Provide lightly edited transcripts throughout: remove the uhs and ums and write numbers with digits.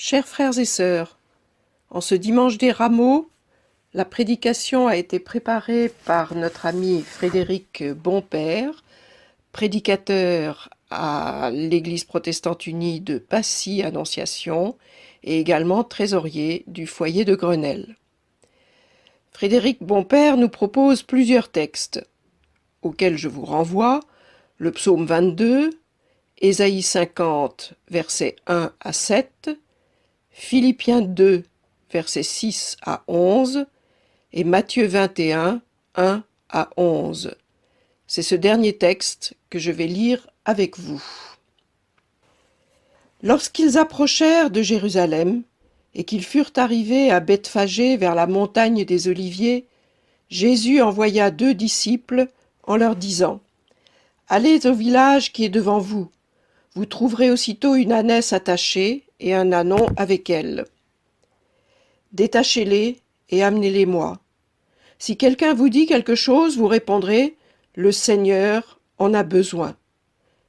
Chers frères et sœurs, en ce dimanche des Rameaux, la prédication a été préparée par notre ami Frédéric Bompère, prédicateur à l'Église protestante unie de Passy-Annonciation et également trésorier du foyer de Grenelle. Frédéric Bompère nous propose plusieurs textes, auxquels je vous renvoie: le psaume 22, Ésaïe 50, versets 1 à 7, Philippiens 2, versets 6 à 11, et Matthieu 21, 1 à 11. C'est ce dernier texte que je vais lire avec vous. Lorsqu'ils approchèrent de Jérusalem, et qu'ils furent arrivés à Bethphagée vers la montagne des Oliviers, Jésus envoya 2 disciples en leur disant : « Allez au village qui est devant vous. Vous trouverez aussitôt une ânesse attachée et un ânon avec elle. Détachez-les et amenez-les-moi. Si quelqu'un vous dit quelque chose, vous répondrez : le Seigneur en a besoin.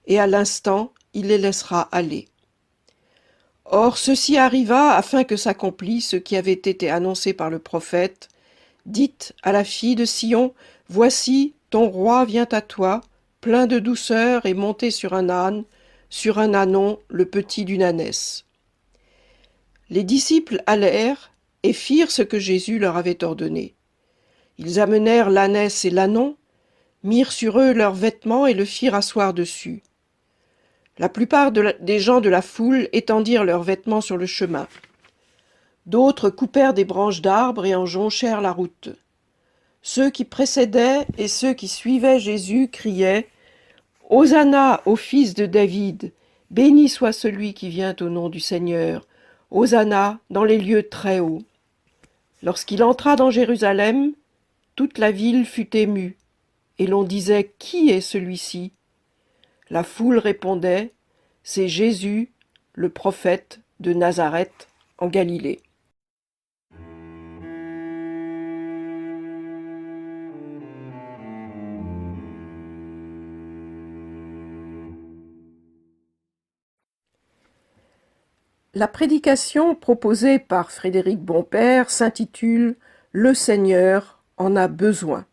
Et à l'instant, il les laissera aller. » Or ceci arriva afin que s'accomplisse ce qui avait été annoncé par le prophète : dites à la fille de Sion : voici, ton roi vient à toi, plein de douceur et monté sur un âne, sur un ânon, le petit d'une ânesse. Les disciples allèrent et firent ce que Jésus leur avait ordonné. Ils amenèrent l'ânesse et l'ânon, mirent sur eux leurs vêtements et le firent asseoir dessus. La plupart des gens de la foule étendirent leurs vêtements sur le chemin. D'autres coupèrent des branches d'arbres et en jonchèrent la route. Ceux qui précédaient et ceux qui suivaient Jésus criaient : « Hosanna au fils de David, béni soit celui qui vient au nom du Seigneur, Hosanna dans les lieux très hauts. » Lorsqu'il entra dans Jérusalem, toute la ville fut émue, et l'on disait : « Qui est celui-ci » ? La foule répondait : « C'est Jésus, le prophète de Nazareth en Galilée. » La prédication proposée par Frédéric Bompère s'intitule « Le Seigneur en a besoin ».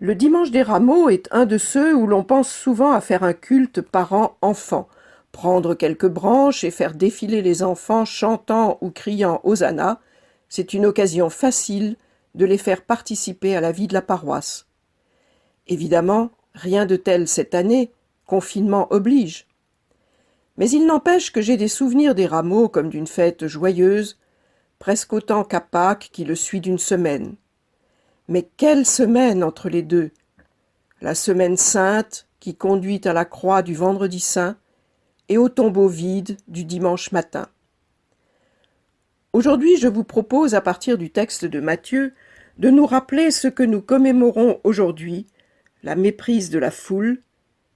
Le dimanche des Rameaux est un de ceux où l'on pense souvent à faire un culte parent-enfant, prendre quelques branches et faire défiler les enfants chantant ou criant Hosanna. C'est une occasion facile de les faire participer à la vie de la paroisse. Évidemment, rien de tel cette année, confinement oblige. Mais il n'empêche que j'ai des souvenirs des Rameaux comme d'une fête joyeuse, presque autant qu'à Pâques qui le suit d'une semaine. Mais quelle semaine entre les deux ! La semaine sainte qui conduit à la croix du vendredi saint et au tombeau vide du dimanche matin. Aujourd'hui, je vous propose, à partir du texte de Matthieu, de nous rappeler ce que nous commémorons aujourd'hui, la méprise de la foule,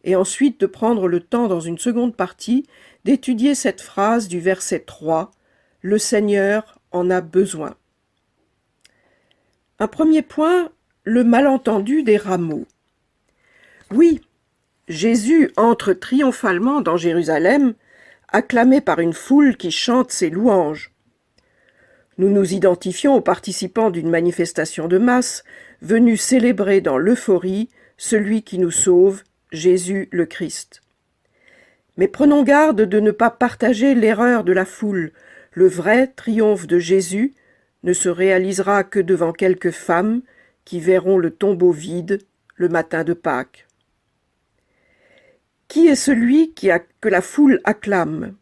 et ensuite de prendre le temps dans une seconde partie d'étudier cette phrase du verset 3, « Le Seigneur en a besoin ». Un premier point, le malentendu des rameaux. Oui, Jésus entre triomphalement dans Jérusalem, acclamé par une foule qui chante ses louanges. Nous nous identifions aux participants d'une manifestation de masse, venus célébrer dans l'euphorie celui qui nous sauve, Jésus le Christ. Mais prenons garde de ne pas partager l'erreur de la foule. Le vrai triomphe de Jésus ne se réalisera que devant quelques femmes qui verront le tombeau vide le matin de Pâques. Qui est celui que la foule acclame ?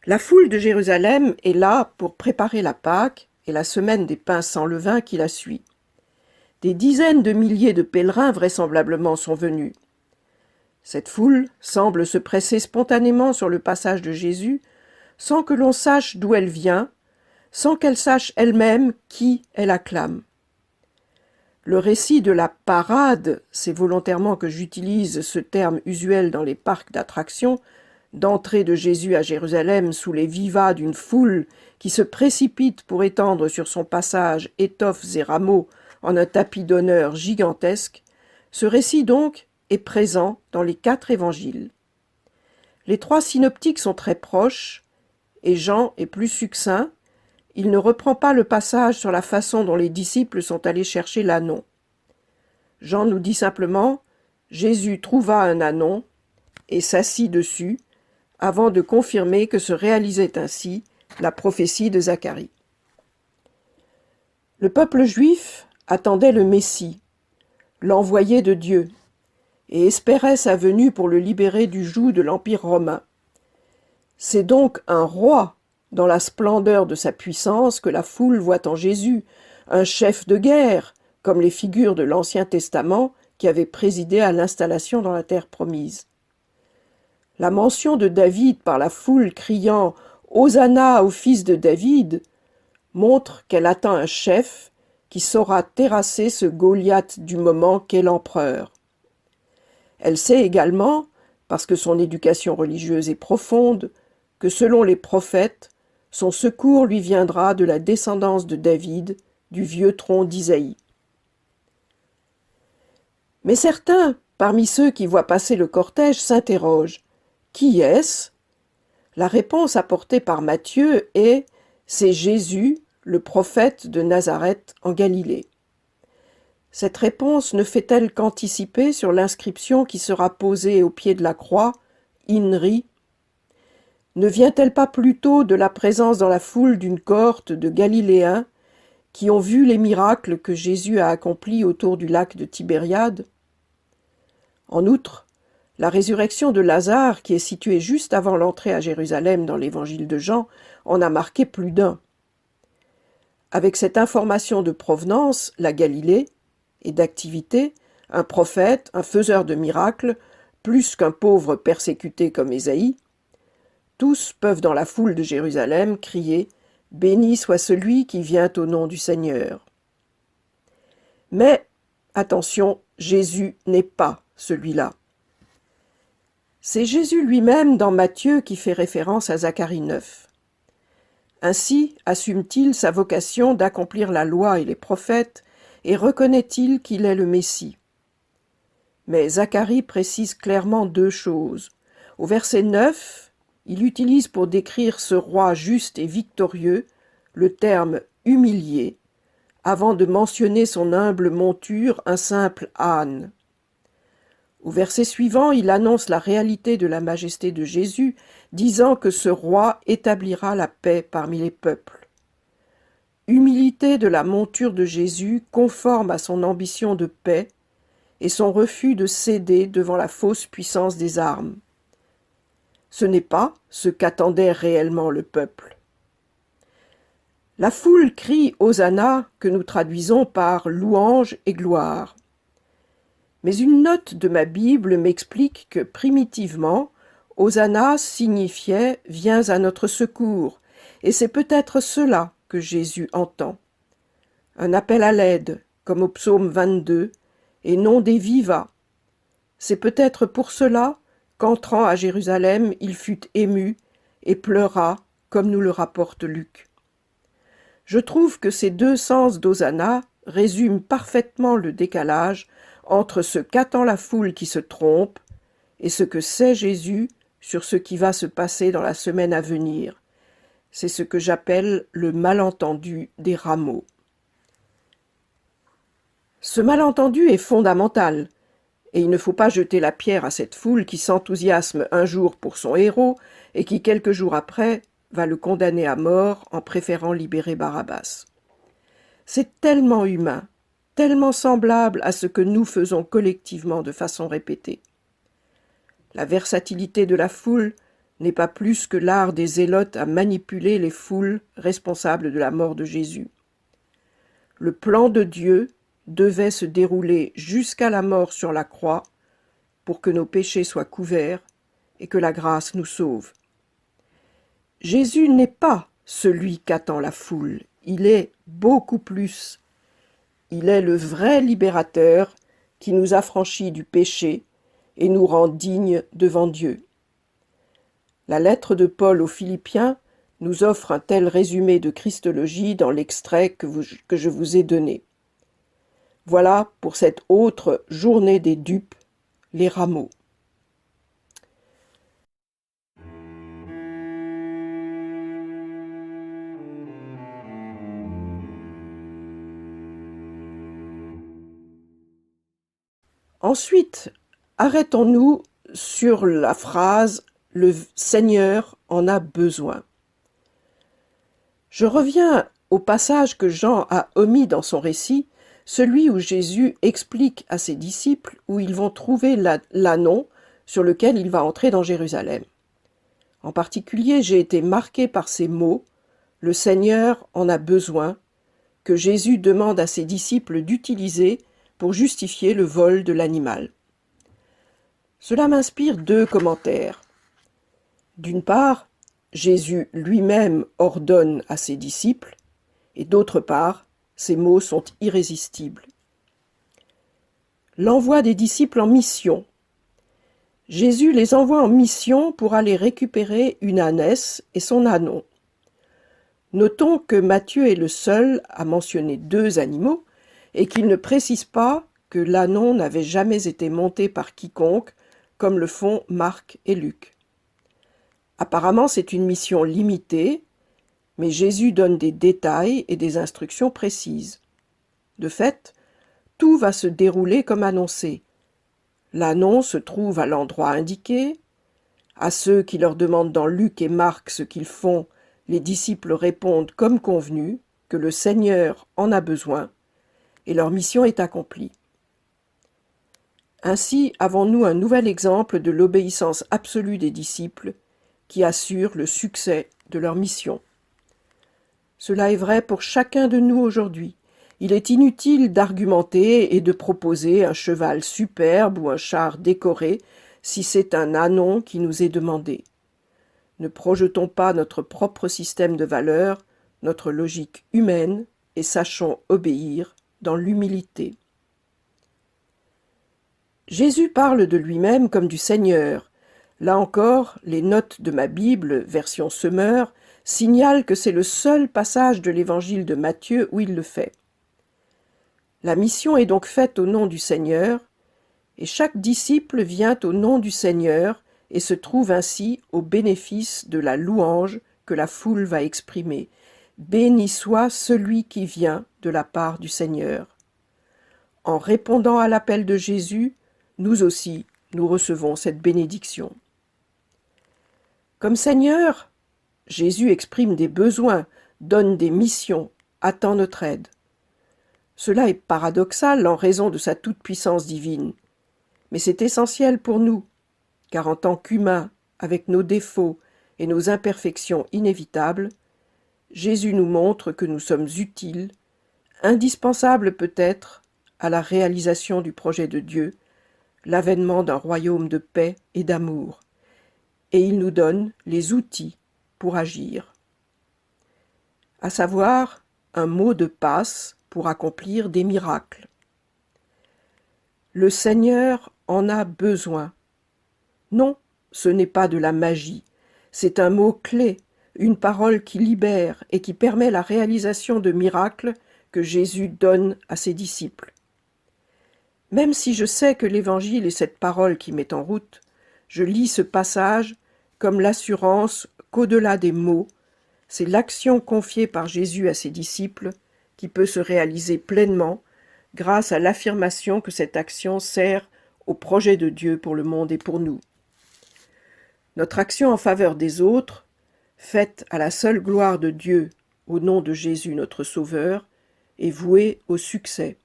La foule de Jérusalem est là pour préparer la Pâques et la semaine des pains sans levain qui la suit. Des dizaines de milliers de pèlerins vraisemblablement sont venus. Cette foule semble se presser spontanément sur le passage de Jésus sans que l'on sache d'où elle vient, sans qu'elle sache elle-même qui elle acclame. Le récit de la parade, c'est volontairement que j'utilise ce terme usuel dans les parcs d'attractions, d'entrée de Jésus à Jérusalem sous les vivas d'une foule qui se précipite pour étendre sur son passage étoffes et rameaux en un tapis d'honneur gigantesque, ce récit donc est présent dans les 4 évangiles. Les 3 synoptiques sont très proches et Jean est plus succinct, il ne reprend pas le passage sur la façon dont les disciples sont allés chercher l'ânon. Jean nous dit simplement « Jésus trouva un ânon et s'assit dessus » avant de confirmer que se réalisait ainsi la prophétie de Zacharie. Le peuple juif attendait le Messie, l'envoyé de Dieu, et espérait sa venue pour le libérer du joug de l'Empire romain. C'est donc un roi, dans la splendeur de sa puissance, que la foule voit en Jésus, un chef de guerre, comme les figures de l'Ancien Testament qui avaient présidé à l'installation dans la terre promise. La mention de David par la foule criant « Hosanna au fils de David » montre qu'elle attend un chef qui saura terrasser ce Goliath du moment qu'est l'empereur. Elle sait également, parce que son éducation religieuse est profonde, que selon les prophètes, son secours lui viendra de la descendance de David, du vieux tronc d'Isaïe. Mais certains, parmi ceux qui voient passer le cortège, s'interrogent. Qui est-ce ? La réponse apportée par Matthieu est « C'est Jésus, le prophète de Nazareth en Galilée ». Cette réponse ne fait-elle qu'anticiper sur l'inscription qui sera posée au pied de la croix, « INRI ». Ne vient-elle pas plutôt de la présence dans la foule d'une cohorte de Galiléens qui ont vu les miracles que Jésus a accomplis autour du lac de Tibériade ? En outre, la résurrection de Lazare, qui est située juste avant l'entrée à Jérusalem dans l'évangile de Jean, en a marqué plus d'un. Avec cette information de provenance, la Galilée, et d'activité, un prophète, un faiseur de miracles, plus qu'un pauvre persécuté comme Ésaïe, tous peuvent dans la foule de Jérusalem crier « Béni soit celui qui vient au nom du Seigneur ». Mais, attention, Jésus n'est pas celui-là. C'est Jésus lui-même dans Matthieu qui fait référence à Zacharie 9. Ainsi assume-t-il sa vocation d'accomplir la loi et les prophètes et reconnaît-il qu'il est le Messie. Mais Zacharie précise clairement deux choses. Au verset 9, il utilise pour décrire ce roi juste et victorieux le terme « humilié » avant de mentionner son humble monture, un simple âne. Au verset suivant, il annonce la réalité de la majesté de Jésus, disant que ce roi établira la paix parmi les peuples. Humilité de la monture de Jésus conforme à son ambition de paix et son refus de céder devant la fausse puissance des armes. Ce n'est pas ce qu'attendait réellement le peuple. La foule crie « Hosanna » que nous traduisons par « louange et gloire ». Mais une note de ma Bible m'explique que primitivement, Hosanna signifiait « Viens à notre secours », et c'est peut-être cela que Jésus entend. Un appel à l'aide, comme au psaume 22, et non des vivas. C'est peut-être pour cela qu'entrant à Jérusalem, il fut ému et pleura, comme nous le rapporte Luc. Je trouve que ces deux sens d'Hosanna résument parfaitement le décalage entre ce qu'attend la foule qui se trompe et ce que sait Jésus sur ce qui va se passer dans la semaine à venir. C'est ce que j'appelle le malentendu des rameaux. Ce malentendu est fondamental, et il ne faut pas jeter la pierre à cette foule qui s'enthousiasme un jour pour son héros et qui, quelques jours après, va le condamner à mort en préférant libérer Barabbas. C'est tellement humain, tellement semblable à ce que nous faisons collectivement de façon répétée. La versatilité de la foule n'est pas plus que l'art des zélotes à manipuler les foules responsables de la mort de Jésus. Le plan de Dieu devait se dérouler jusqu'à la mort sur la croix pour que nos péchés soient couverts et que la grâce nous sauve. Jésus n'est pas celui qu'attend la foule, il est beaucoup plus. Il est le vrai libérateur qui nous affranchit du péché et nous rend dignes devant Dieu. La lettre de Paul aux Philippiens nous offre un tel résumé de Christologie dans l'extrait que je vous ai donné. Voilà pour cette autre journée des dupes, les rameaux. Ensuite, arrêtons-nous sur la phrase « Le Seigneur en a besoin ». Je reviens au passage que Jean a omis dans son récit, celui où Jésus explique à ses disciples où ils vont trouver l'ânon sur lequel il va entrer dans Jérusalem. En particulier, j'ai été marqué par ces mots « Le Seigneur en a besoin » que Jésus demande à ses disciples d'utiliser pour justifier le vol de l'animal. Cela m'inspire deux commentaires. D'une part, Jésus lui-même ordonne à ses disciples, et d'autre part, ces mots sont irrésistibles. L'envoi des disciples en mission. Jésus les envoie en mission pour aller récupérer une ânesse et son ânon. Notons que Matthieu est le seul à mentionner deux animaux et qu'il ne précise pas que l'ânon n'avait jamais été monté par quiconque, comme le font Marc et Luc. Apparemment, c'est une mission limitée, mais Jésus donne des détails et des instructions précises. De fait, tout va se dérouler comme annoncé. L'ânon se trouve à l'endroit indiqué. À ceux qui leur demandent dans Luc et Marc ce qu'ils font, les disciples répondent comme convenu que le Seigneur en a besoin et leur mission est accomplie. Ainsi avons-nous un nouvel exemple de l'obéissance absolue des disciples qui assure le succès de leur mission. Cela est vrai pour chacun de nous aujourd'hui. Il est inutile d'argumenter et de proposer un cheval superbe ou un char décoré si c'est un ânon qui nous est demandé. Ne projetons pas notre propre système de valeurs, notre logique humaine, et sachons obéir dans l'humilité. Jésus parle de lui-même comme du Seigneur. Là encore, les notes de ma Bible, version Semeur, signalent que c'est le seul passage de l'évangile de Matthieu où il le fait. La mission est donc faite au nom du Seigneur, et chaque disciple vient au nom du Seigneur et se trouve ainsi au bénéfice de la louange que la foule va exprimer. Béni soit celui qui vient de la part du Seigneur. En répondant à l'appel de Jésus, nous aussi, nous recevons cette bénédiction. Comme Seigneur, Jésus exprime des besoins, donne des missions, attend notre aide. Cela est paradoxal en raison de sa toute-puissance divine, mais c'est essentiel pour nous, car en tant qu'humains, avec nos défauts et nos imperfections inévitables, Jésus nous montre que nous sommes utiles, indispensables peut-être à la réalisation du projet de Dieu, l'avènement d'un royaume de paix et d'amour, et il nous donne les outils pour agir. À savoir, un mot de passe pour accomplir des miracles. Le Seigneur en a besoin. Non, ce n'est pas de la magie, c'est un mot clé, une parole qui libère et qui permet la réalisation de miracles que Jésus donne à ses disciples. Même si je sais que l'Évangile est cette parole qui met en route, je lis ce passage comme l'assurance qu'au-delà des mots, c'est l'action confiée par Jésus à ses disciples qui peut se réaliser pleinement grâce à l'affirmation que cette action sert au projet de Dieu pour le monde et pour nous. Notre action en faveur des autres, faite à la seule gloire de Dieu au nom de Jésus notre Sauveur, est vouée au succès.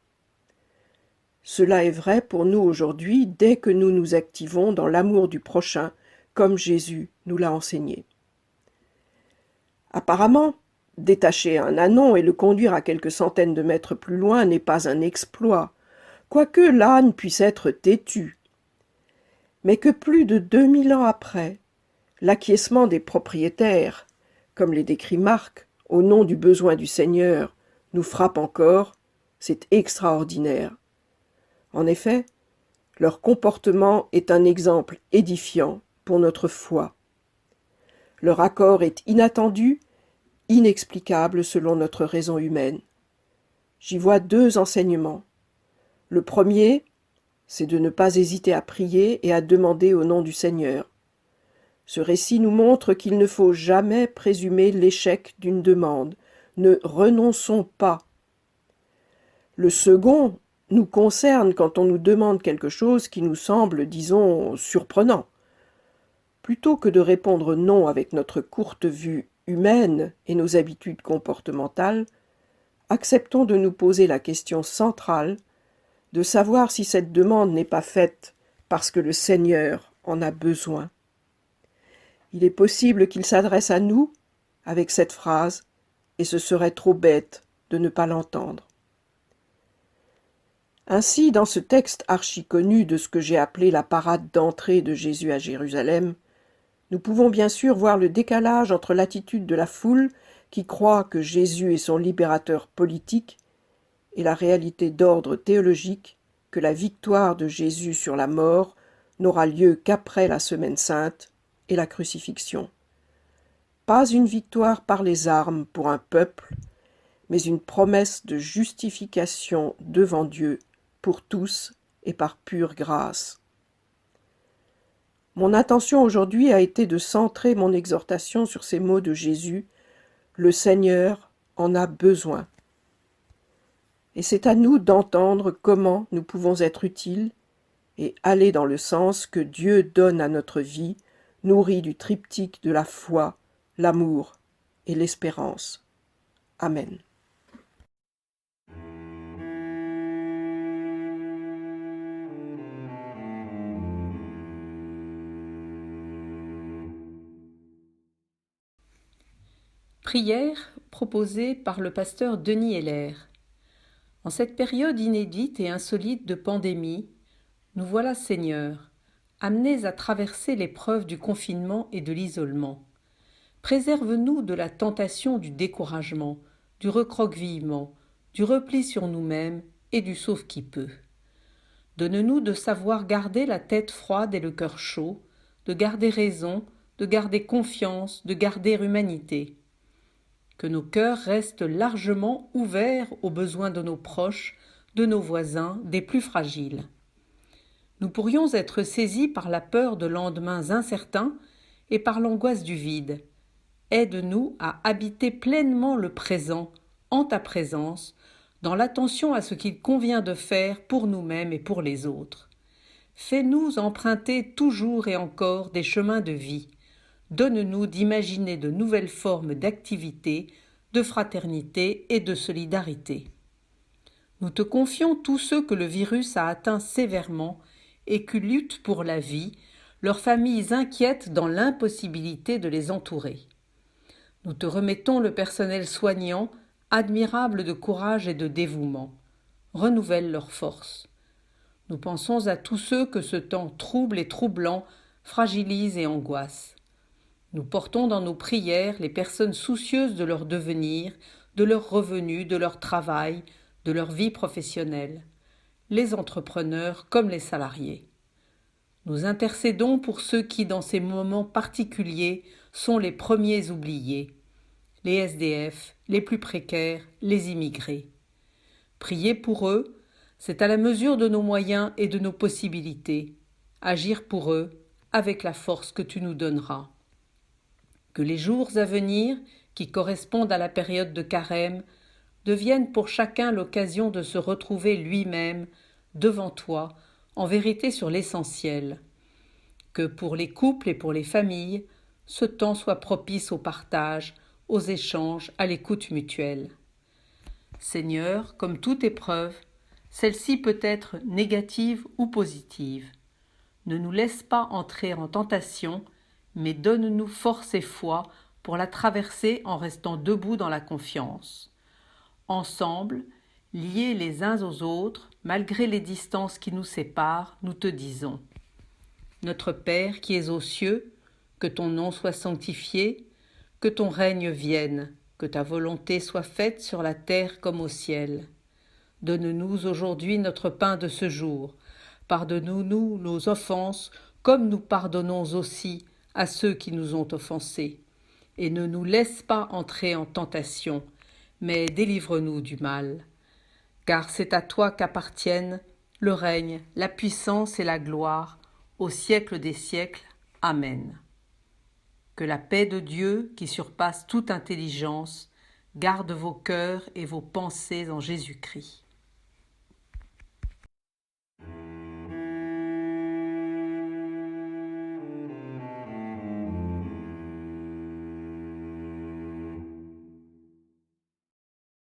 Cela est vrai pour nous aujourd'hui dès que nous nous activons dans l'amour du prochain, comme Jésus nous l'a enseigné. Apparemment, détacher un ânon et le conduire à quelques centaines de mètres plus loin n'est pas un exploit, quoique l'âne puisse être têtu. Mais que plus de 2000 ans après, l'acquiescement des propriétaires, comme les décrit Marc, au nom du besoin du Seigneur, nous frappe encore, c'est extraordinaire. En effet, leur comportement est un exemple édifiant pour notre foi. Leur accord est inattendu, inexplicable selon notre raison humaine. J'y vois deux enseignements. Le premier, c'est de ne pas hésiter à prier et à demander au nom du Seigneur. Ce récit nous montre qu'il ne faut jamais présumer l'échec d'une demande. Ne renonçons pas. Le second, nous concerne quand on nous demande quelque chose qui nous semble, disons, surprenant. Plutôt que de répondre non avec notre courte vue humaine et nos habitudes comportementales, acceptons de nous poser la question centrale de savoir si cette demande n'est pas faite parce que le Seigneur en a besoin. Il est possible qu'il s'adresse à nous avec cette phrase, et ce serait trop bête de ne pas l'entendre. Ainsi, dans ce texte archi-connu de ce que j'ai appelé la parade d'entrée de Jésus à Jérusalem, nous pouvons bien sûr voir le décalage entre l'attitude de la foule qui croit que Jésus est son libérateur politique et la réalité d'ordre théologique que la victoire de Jésus sur la mort n'aura lieu qu'après la Semaine sainte et la crucifixion. Pas une victoire par les armes pour un peuple, mais une promesse de justification devant Dieu pour tous et par pure grâce. Mon intention aujourd'hui a été de centrer mon exhortation sur ces mots de Jésus, « Le Seigneur en a besoin ». Et c'est à nous d'entendre comment nous pouvons être utiles et aller dans le sens que Dieu donne à notre vie, nourrie du triptyque de la foi, l'amour et l'espérance. Amen. Prière proposée par le pasteur Denis Heller. En cette période inédite et insolite de pandémie, nous voilà, Seigneur, amenés à traverser l'épreuve du confinement et de l'isolement. Préserve-nous de la tentation du découragement, du recroquevillement, du repli sur nous-mêmes et du sauve-qui-peut. Donne-nous de savoir garder la tête froide et le cœur chaud, de garder raison, de garder confiance, de garder humanité. Que nos cœurs restent largement ouverts aux besoins de nos proches, de nos voisins, des plus fragiles. Nous pourrions être saisis par la peur de lendemains incertains et par l'angoisse du vide. Aide-nous à habiter pleinement le présent, en ta présence, dans l'attention à ce qu'il convient de faire pour nous-mêmes et pour les autres. Fais-nous emprunter toujours et encore des chemins de vie. Donne-nous d'imaginer de nouvelles formes d'activité, de fraternité et de solidarité. Nous te confions tous ceux que le virus a atteints sévèrement et qui luttent pour la vie, leurs familles inquiètes dans l'impossibilité de les entourer. Nous te remettons le personnel soignant, admirable de courage et de dévouement. Renouvelle leurs forces. Nous pensons à tous ceux que ce temps trouble et troublant fragilise et angoisse. Nous portons dans nos prières les personnes soucieuses de leur devenir, de leurs revenus, de leur travail, de leur vie professionnelle, les entrepreneurs comme les salariés. Nous intercédons pour ceux qui, dans ces moments particuliers, sont les premiers oubliés, les SDF, les plus précaires, les immigrés. Prier pour eux, c'est à la mesure de nos moyens et de nos possibilités. Agir pour eux avec la force que tu nous donneras. Que les jours à venir, qui correspondent à la période de carême, deviennent pour chacun l'occasion de se retrouver lui-même devant toi, en vérité sur l'essentiel. Que pour les couples et pour les familles, ce temps soit propice au partage, aux échanges, à l'écoute mutuelle. Seigneur, comme toute épreuve, celle-ci peut être négative ou positive. Ne nous laisse pas entrer en tentation, mais donne-nous force et foi pour la traverser en restant debout dans la confiance. Ensemble, liés les uns aux autres, malgré les distances qui nous séparent, nous te disons : Notre Père qui es aux cieux, que ton nom soit sanctifié, que ton règne vienne, que ta volonté soit faite sur la terre comme au ciel. Donne-nous aujourd'hui notre pain de ce jour. Pardonne-nous nos offenses, comme nous pardonnons aussi à ceux qui nous ont offensés. Et ne nous laisse pas entrer en tentation, mais délivre-nous du mal. Car c'est à toi qu'appartiennent le règne, la puissance et la gloire, au siècle des siècles. Amen. Que la paix de Dieu, qui surpasse toute intelligence, garde vos cœurs et vos pensées en Jésus-Christ.